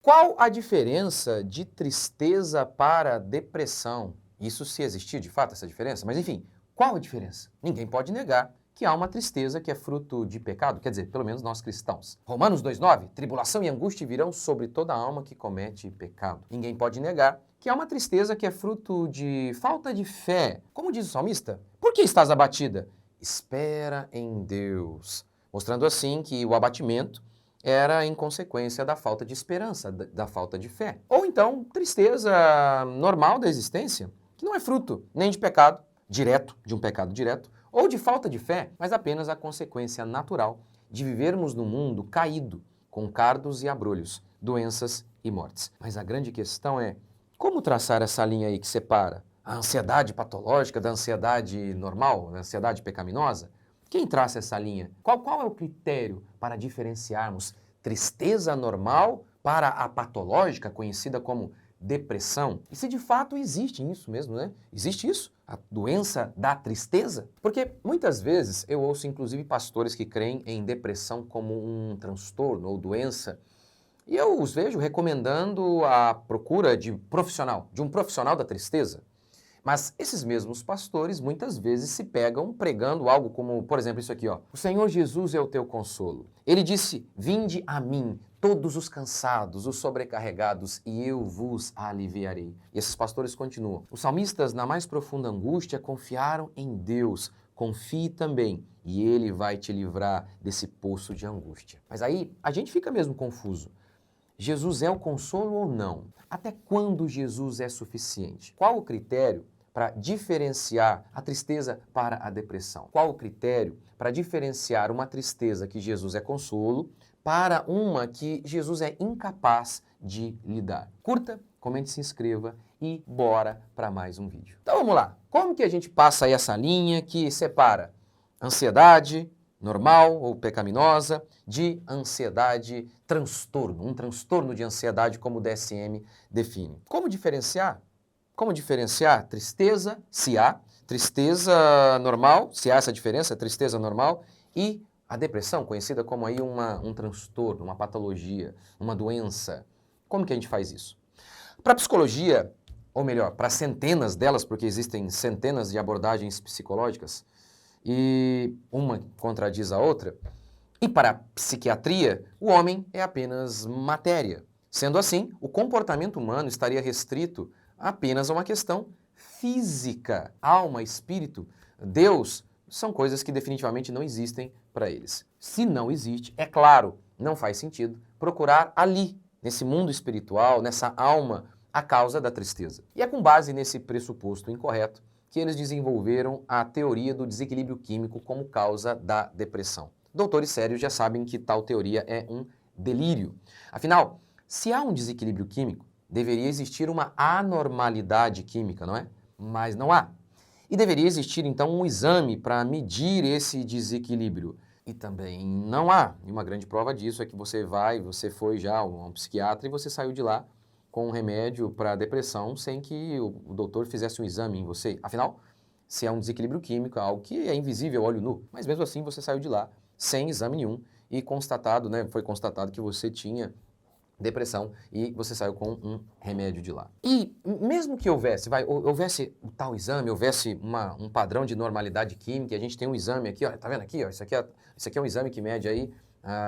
Qual a diferença de tristeza para depressão? Isso se existir de fato essa diferença, mas enfim, qual a diferença? Ninguém pode negar que há uma tristeza que é fruto de pecado, quer dizer, pelo menos nós cristãos. Romanos 2,9, tribulação e angústia virão sobre toda alma que comete pecado. Ninguém pode negar que há uma tristeza que é fruto de falta de fé. Como diz o salmista, por que estás abatida? Espera em Deus. Mostrando assim que o abatimento era em consequência da falta de esperança, da falta de fé. Ou então, tristeza normal da existência, que não é fruto nem de pecado direto, de um pecado direto, ou de falta de fé, mas apenas a consequência natural de vivermos num mundo caído, com cardos e abrolhos, doenças e mortes. Mas a grande questão é, como traçar essa linha aí que separa a ansiedade patológica da ansiedade normal, da ansiedade pecaminosa? Quem traça essa linha? Qual é o critério para diferenciarmos tristeza normal para a patológica, conhecida como depressão? E se de fato existe isso mesmo, né? Existe isso? A doença da tristeza? Porque muitas vezes eu ouço inclusive pastores que creem em depressão como um transtorno ou doença, e eu os vejo recomendando a procura de um profissional da tristeza. Mas esses mesmos pastores muitas vezes se pegam pregando algo como, por exemplo, isso aqui, ó. O Senhor Jesus é o teu consolo. Ele disse: "Vinde a mim, todos os cansados, os sobrecarregados, e eu vos aliviarei." E esses pastores continuam: "Os salmistas, na mais profunda angústia, confiaram em Deus. Confie também, e Ele vai te livrar desse poço de angústia." Mas aí a gente fica mesmo confuso. Jesus é o consolo ou não? Até quando Jesus é suficiente? Qual o critério para diferenciar a tristeza para a depressão? Qual o critério para diferenciar uma tristeza que Jesus é consolo para uma que Jesus é incapaz de lidar? Curta, comente, se inscreva e bora para mais um vídeo. Então vamos lá. Como que a gente passa aí essa linha que separa ansiedade normal ou pecaminosa de ansiedade transtorno, um transtorno de ansiedade como o DSM define? Como diferenciar? Como diferenciar tristeza, se há, tristeza normal, se há essa diferença, tristeza normal, e a depressão, conhecida como aí um transtorno, uma patologia, uma doença? Como que a gente faz isso? Para a psicologia, ou melhor, para centenas delas, porque existem centenas de abordagens psicológicas, e uma contradiz a outra, e para a psiquiatria, o homem é apenas matéria. Sendo assim, o comportamento humano estaria restrito apenas a uma questão física. Alma, espírito, Deus, são coisas que definitivamente não existem para eles. Se não existe, é claro, não faz sentido procurar ali, nesse mundo espiritual, nessa alma, a causa da tristeza. E é com base nesse pressuposto incorreto que eles desenvolveram a teoria do desequilíbrio químico como causa da depressão. Doutores sérios já sabem que tal teoria é um delírio. Afinal, se há um desequilíbrio químico, deveria existir uma anormalidade química, não é? Mas não há. E deveria existir, então, um exame para medir esse desequilíbrio. E também não há. E uma grande prova disso é que você foi já a um psiquiatra e você saiu de lá com um remédio para depressão sem que o doutor fizesse um exame em você. Afinal, se é um desequilíbrio químico, é algo que é invisível a olho nu, mas mesmo assim você saiu de lá sem exame nenhum e foi constatado que você tinha depressão e você saiu com um remédio de lá. E mesmo que houvesse o tal exame, houvesse um padrão de normalidade química, a gente tem um exame aqui, ó, tá vendo aqui, ó, isso aqui é um exame que mede aí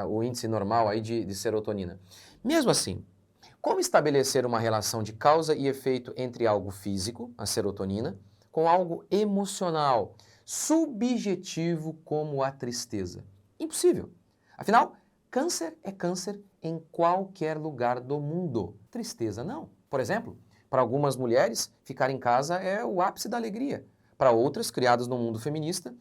o índice normal aí de serotonina. Mesmo assim, como estabelecer uma relação de causa e efeito entre algo físico, a serotonina, com algo emocional, subjetivo como a tristeza? Impossível. Afinal, câncer é câncer em qualquer lugar do mundo. Tristeza não. Por exemplo, para algumas mulheres, ficar em casa é o ápice da alegria. Para outras, criadas no mundo feminista,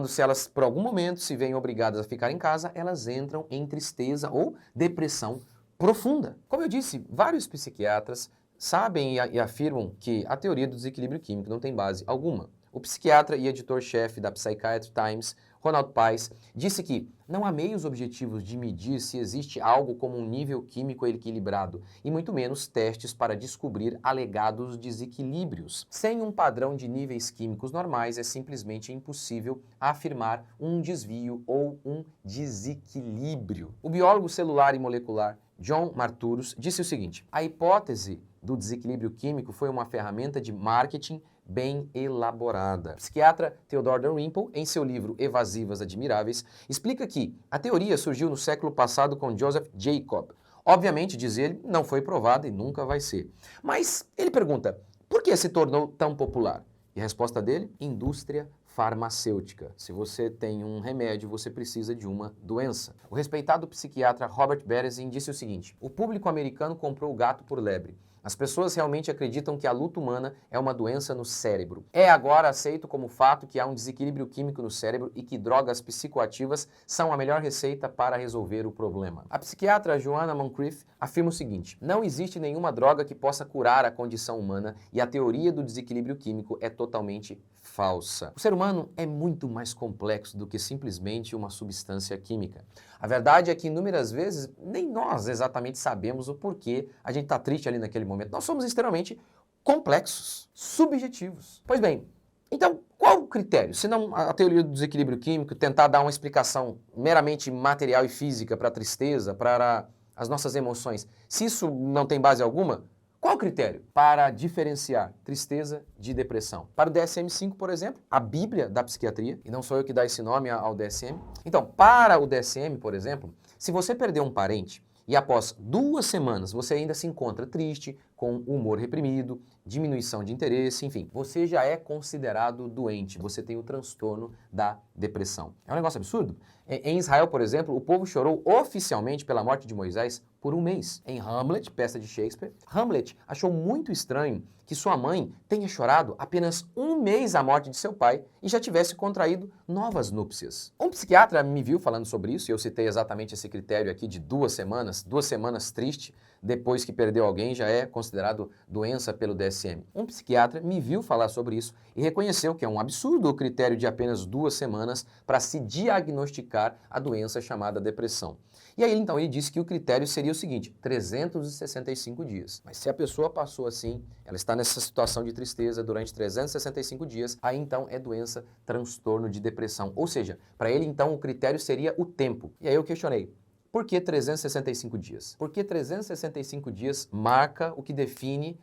se elas por algum momento se veem obrigadas a ficar em casa, elas entram em tristeza ou depressão profunda. Como eu disse, vários psiquiatras sabem e afirmam que a teoria do desequilíbrio químico não tem base alguma. O psiquiatra e editor-chefe da Psychiatry Times, Ronald Pais, disse que não há meios objetivos de medir se existe algo como um nível químico equilibrado, e muito menos testes para descobrir alegados desequilíbrios. Sem um padrão de níveis químicos normais, é simplesmente impossível afirmar um desvio ou um desequilíbrio. O biólogo celular e molecular John Marturus, disse o seguinte: a hipótese do desequilíbrio químico foi uma ferramenta de marketing bem elaborada. O psiquiatra Theodore Dalrymple, em seu livro Evasivas Admiráveis, explica que a teoria surgiu no século passado com Joseph Jacob. Obviamente, diz ele, não foi provada e nunca vai ser. Mas ele pergunta, por que se tornou tão popular? E a resposta dele? Indústria farmacêutica. Se você tem um remédio, você precisa de uma doença. O respeitado psiquiatra Robert Berezin disse o seguinte: o público americano comprou o gato por lebre. As pessoas realmente acreditam que a luta humana é uma doença no cérebro. É agora aceito como fato que há um desequilíbrio químico no cérebro e que drogas psicoativas são a melhor receita para resolver o problema. A psiquiatra Joanna Moncrief afirma o seguinte: não existe nenhuma droga que possa curar a condição humana e a teoria do desequilíbrio químico é totalmente falsa. O ser humano é muito mais complexo do que simplesmente uma substância química. A verdade é que inúmeras vezes nem nós exatamente sabemos o porquê a gente está triste ali naquele momento. Nós somos extremamente complexos, subjetivos. Pois bem, então qual o critério? Se não a teoria do desequilíbrio químico tentar dar uma explicação meramente material e física para a tristeza, para as nossas emoções, se isso não tem base alguma, qual o critério para diferenciar tristeza de depressão? Para o DSM-5, por exemplo, a Bíblia da psiquiatria, e não sou eu que dá esse nome ao DSM. Então, para o DSM, por exemplo, se você perder um parente e após 2 semanas você ainda se encontra triste, com humor reprimido, diminuição de interesse, enfim, você já é considerado doente, você tem o transtorno da depressão. É um negócio absurdo? Em Israel, por exemplo, o povo chorou oficialmente pela morte de Moisés por 1 mês. Em Hamlet, peça de Shakespeare, Hamlet achou muito estranho que sua mãe tenha chorado apenas 1 mês a morte de seu pai e já tivesse contraído novas núpcias. Um psiquiatra me viu falando sobre isso, e eu citei exatamente esse critério aqui de 2 semanas triste, depois que perdeu alguém já é considerado doença pelo DSM. Um psiquiatra me viu falar sobre isso e reconheceu que é um absurdo o critério de apenas 2 semanas para se diagnosticar a doença chamada depressão. E aí então ele disse que o critério seria o seguinte: 365 dias. Mas se a pessoa passou assim, ela está nessa situação de tristeza durante 365 dias, aí então é doença, transtorno de depressão. Ou seja, para ele então o critério seria o tempo. E aí eu questionei: por que 365 dias? Porque 365 dias marca o que define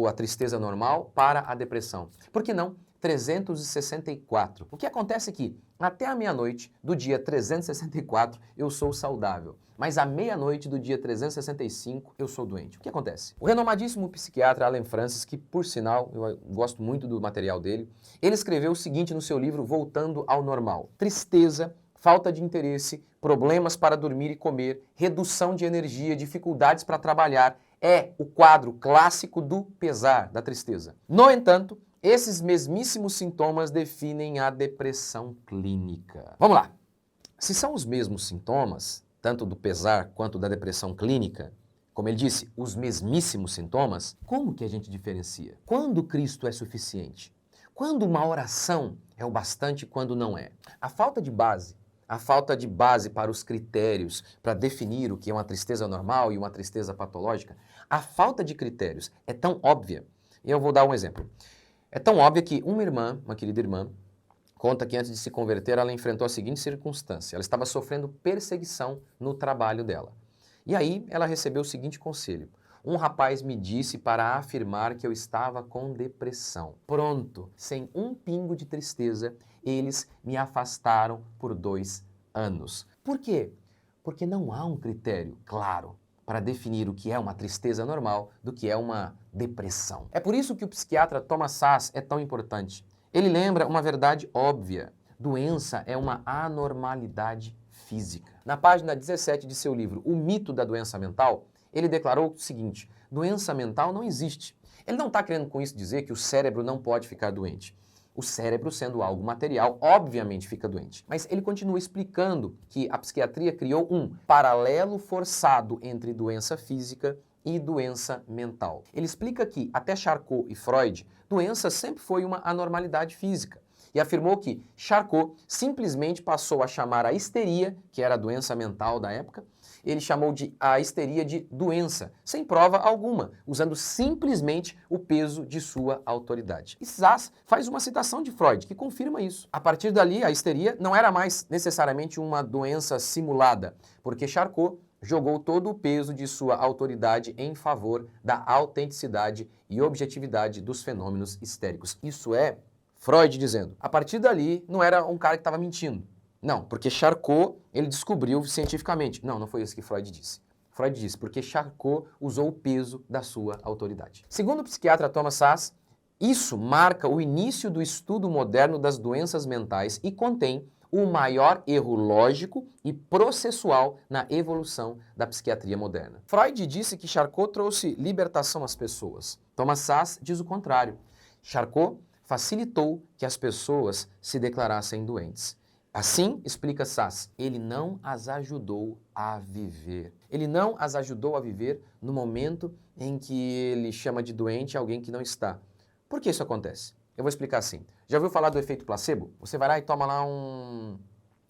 a tristeza normal para a depressão. Por que não 364? O que acontece é que até a meia-noite do dia 364 eu sou saudável, mas à meia-noite do dia 365 eu sou doente. O que acontece? O renomadíssimo psiquiatra Allen Francis, que por sinal eu gosto muito do material dele, ele escreveu o seguinte no seu livro Voltando ao Normal: tristeza, falta de interesse, problemas para dormir e comer, redução de energia, dificuldades para trabalhar, é o quadro clássico do pesar, da tristeza. No entanto, esses mesmíssimos sintomas definem a depressão clínica. Vamos lá. Se são os mesmos sintomas, tanto do pesar quanto da depressão clínica, como ele disse, os mesmíssimos sintomas, como que a gente diferencia? Quando Cristo é suficiente? Quando uma oração é o bastante, quando não é? A falta de base para os critérios para definir o que é uma tristeza normal e uma tristeza patológica, a falta de critérios é tão óbvia. E eu vou dar um exemplo. É tão óbvia que uma querida irmã, conta que antes de se converter ela enfrentou a seguinte circunstância: ela estava sofrendo perseguição no trabalho dela. E aí ela recebeu o seguinte conselho: um rapaz me disse para afirmar que eu estava com depressão. Pronto, sem um pingo de tristeza, eles me afastaram por 2 anos. Por quê? Porque não há um critério claro para definir o que é uma tristeza normal do que é uma depressão. É por isso que o psiquiatra Thomas Szasz é tão importante. Ele lembra uma verdade óbvia: doença é uma anormalidade física. Na página 17 de seu livro O Mito da Doença Mental, ele declarou o seguinte: doença mental não existe. Ele não está querendo com isso dizer que o cérebro não pode ficar doente. O cérebro, sendo algo material, obviamente fica doente. Mas ele continua explicando que a psiquiatria criou um paralelo forçado entre doença física e doença mental. Ele explica que, até Charcot e Freud, doença sempre foi uma anormalidade física. E afirmou que Charcot simplesmente passou a chamar a histeria, que era a doença mental da época, ele chamou a histeria de doença, sem prova alguma, usando simplesmente o peso de sua autoridade. E Szasz faz uma citação de Freud, que confirma isso. A partir dali, a histeria não era mais necessariamente uma doença simulada, porque Charcot jogou todo o peso de sua autoridade em favor da autenticidade e objetividade dos fenômenos histéricos. Isso é Freud dizendo. A partir dali, não era um cara que estava mentindo. Não, porque Charcot, ele descobriu cientificamente. Não, não foi isso que Freud disse. Freud disse porque Charcot usou o peso da sua autoridade. Segundo o psiquiatra Thomas Szasz, isso marca o início do estudo moderno das doenças mentais e contém o maior erro lógico e processual na evolução da psiquiatria moderna. Freud disse que Charcot trouxe libertação às pessoas. Thomas Szasz diz o contrário. Charcot facilitou que as pessoas se declarassem doentes. Assim, explica Szasz, ele não as ajudou a viver. Ele não as ajudou a viver no momento em que ele chama de doente alguém que não está. Por que isso acontece? Eu vou explicar assim. Já ouviu falar do efeito placebo? Você vai lá e toma lá um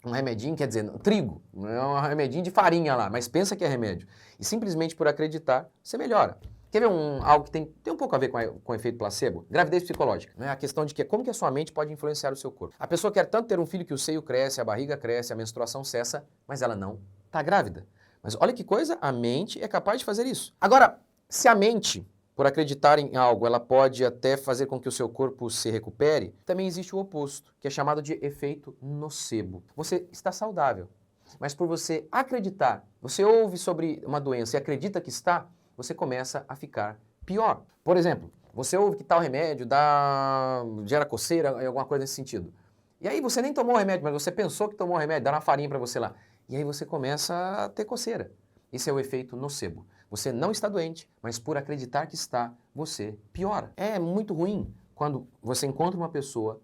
remedinho, quer dizer, trigo, é um remedinho de farinha lá, mas pensa que é remédio. E simplesmente por acreditar, você melhora. Quer ver algo que tem um pouco a ver com o efeito placebo? Gravidez psicológica. Né? A questão de como que a sua mente pode influenciar o seu corpo. A pessoa quer tanto ter um filho que o seio cresce, a barriga cresce, a menstruação cessa, mas ela não está grávida. Mas olha que coisa, a mente é capaz de fazer isso. Agora, se a mente, por acreditar em algo, ela pode até fazer com que o seu corpo se recupere, também existe o oposto, que é chamado de efeito nocebo. Você está saudável, mas por você acreditar, você ouve sobre uma doença e acredita que está, você começa a ficar pior. Por exemplo, você ouve que tal remédio gera coceira, alguma coisa nesse sentido. E aí você nem tomou o remédio, mas você pensou que tomou o remédio, dá uma farinha para você lá. E aí você começa a ter coceira. Esse é o efeito nocebo. Você não está doente, mas por acreditar que está, você piora. É muito ruim quando você encontra uma pessoa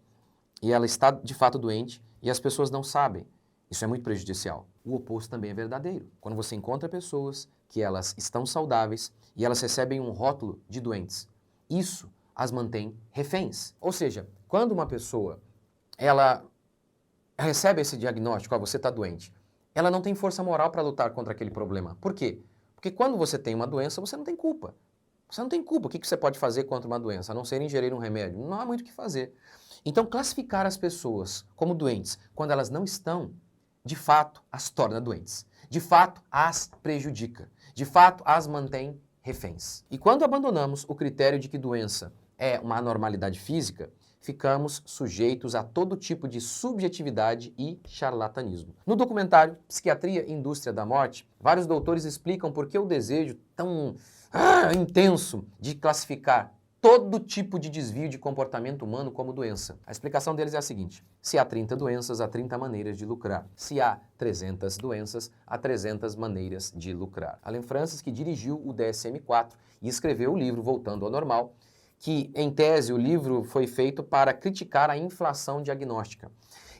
e ela está de fato doente e as pessoas não sabem. Isso é muito prejudicial. O oposto também é verdadeiro. Quando você encontra pessoas que elas estão saudáveis e elas recebem um rótulo de doentes, isso as mantém reféns. Ou seja, quando uma pessoa ela recebe esse diagnóstico, você está doente, ela não tem força moral para lutar contra aquele problema. Por quê? Porque quando você tem uma doença, você não tem culpa. Você não tem culpa. O que você pode fazer contra uma doença? A não ser ingerir um remédio. Não há muito o que fazer. Então, classificar as pessoas como doentes quando elas não estão, de fato, as torna doentes. De fato, as prejudica. De fato, as mantém reféns. E quando abandonamos o critério de que doença é uma anormalidade física, ficamos sujeitos a todo tipo de subjetividade e charlatanismo. No documentário Psiquiatria e Indústria da Morte, vários doutores explicam por que o desejo tão intenso de classificar todo tipo de desvio de comportamento humano como doença. A explicação deles é a seguinte: se há 30 doenças, há 30 maneiras de lucrar. Se há 300 doenças, há 300 maneiras de lucrar. Allen Francis, que dirigiu o DSM-4 e escreveu o livro Voltando ao Normal, que, em tese, o livro foi feito para criticar a inflação diagnóstica.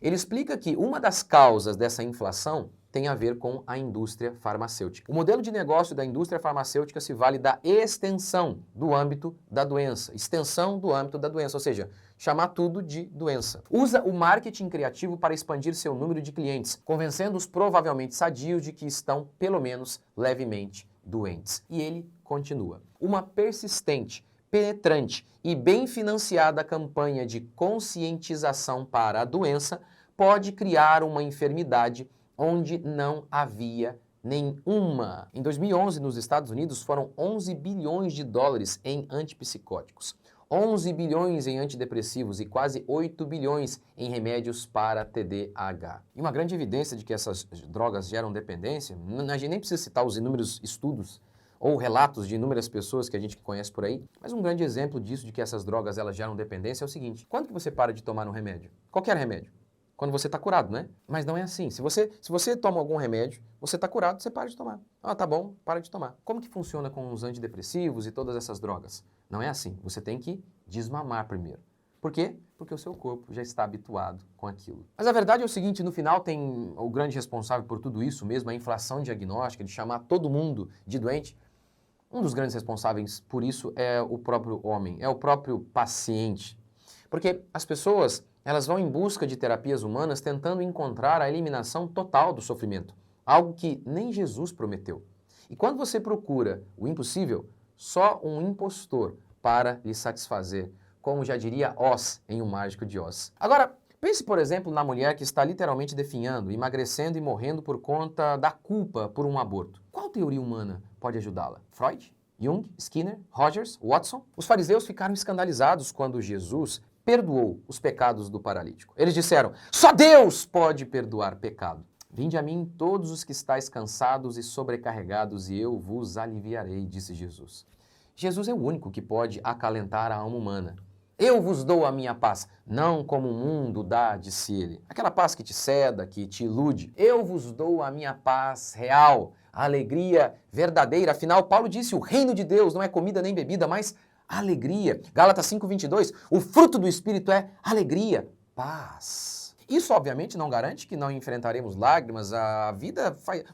Ele explica que uma das causas dessa inflação tem a ver com a indústria farmacêutica. O modelo de negócio da indústria farmacêutica se vale da extensão do âmbito da doença. Extensão do âmbito da doença, ou seja, chamar tudo de doença. Usa o marketing criativo para expandir seu número de clientes, convencendo os provavelmente sadios de que estão, pelo menos, levemente doentes. E ele continua. Uma persistente, penetrante e bem financiada campanha de conscientização para a doença pode criar uma enfermidade onde não havia nenhuma. Em 2011, nos Estados Unidos, foram 11 bilhões de dólares em antipsicóticos, 11 bilhões em antidepressivos e quase 8 bilhões em remédios para TDAH. E uma grande evidência de que essas drogas geram dependência, a gente nem precisa citar os inúmeros estudos ou relatos de inúmeras pessoas que a gente conhece por aí, mas um grande exemplo disso, de que essas drogas elas geram dependência, é o seguinte: quando que você para de tomar um remédio? Qualquer remédio. Quando você está curado, né? Mas não é assim. Se você toma algum remédio, você está curado, você para de tomar. Ah, tá bom, para de tomar. Como que funciona com os antidepressivos e todas essas drogas? Não é assim. Você tem que desmamar primeiro. Por quê? Porque o seu corpo já está habituado com aquilo. Mas a verdade é o seguinte: no final tem o grande responsável por tudo isso mesmo, a inflação diagnóstica, de chamar todo mundo de doente. Um dos grandes responsáveis por isso é o próprio homem, é o próprio paciente. Porque as pessoas, elas vão em busca de terapias humanas tentando encontrar a eliminação total do sofrimento, algo que nem Jesus prometeu. E quando você procura o impossível, só um impostor para lhe satisfazer, como já diria Oz em O Mágico de Oz. Agora, Pense, por exemplo, na mulher que está literalmente definhando, emagrecendo e morrendo por conta da culpa por um aborto. Qual teoria humana pode ajudá-la? Freud? Jung? Skinner? Rogers? Watson? Os fariseus ficaram escandalizados quando Jesus perdoou os pecados do paralítico. Eles disseram: só Deus pode perdoar pecado. Vinde a mim todos os que estáis cansados e sobrecarregados, e eu vos aliviarei, disse Jesus. Jesus é o único que pode acalentar a alma humana. Eu vos dou a minha paz, não como o mundo dá, disse ele. Aquela paz que te ceda, que te ilude. Eu vos dou a minha paz real, a alegria verdadeira. Afinal, Paulo disse, o reino de Deus não é comida nem bebida, mas alegria. Gálatas 5:22, o fruto do Espírito é alegria, paz. Isso, obviamente, não garante que não enfrentaremos lágrimas,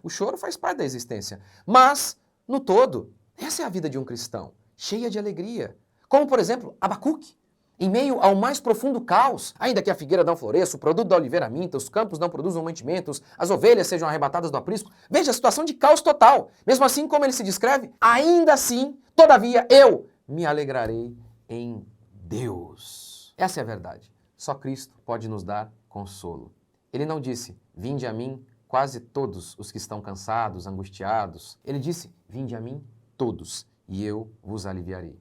o choro faz parte da existência. Mas, no todo, essa é a vida de um cristão, cheia de alegria. Como, por exemplo, Abacuque. Em meio ao mais profundo caos, ainda que a figueira não floresça, o produto da oliveira minta, os campos não produzam mantimentos, as ovelhas sejam arrebatadas do aprisco, veja a situação de caos total. Mesmo assim, como ele se descreve, ainda assim, todavia, eu me alegrarei em Deus. Essa é a verdade. Só Cristo pode nos dar consolo. Ele não disse, vinde a mim quase todos os que estão cansados, angustiados. Ele disse, vinde a mim todos, e eu vos aliviarei.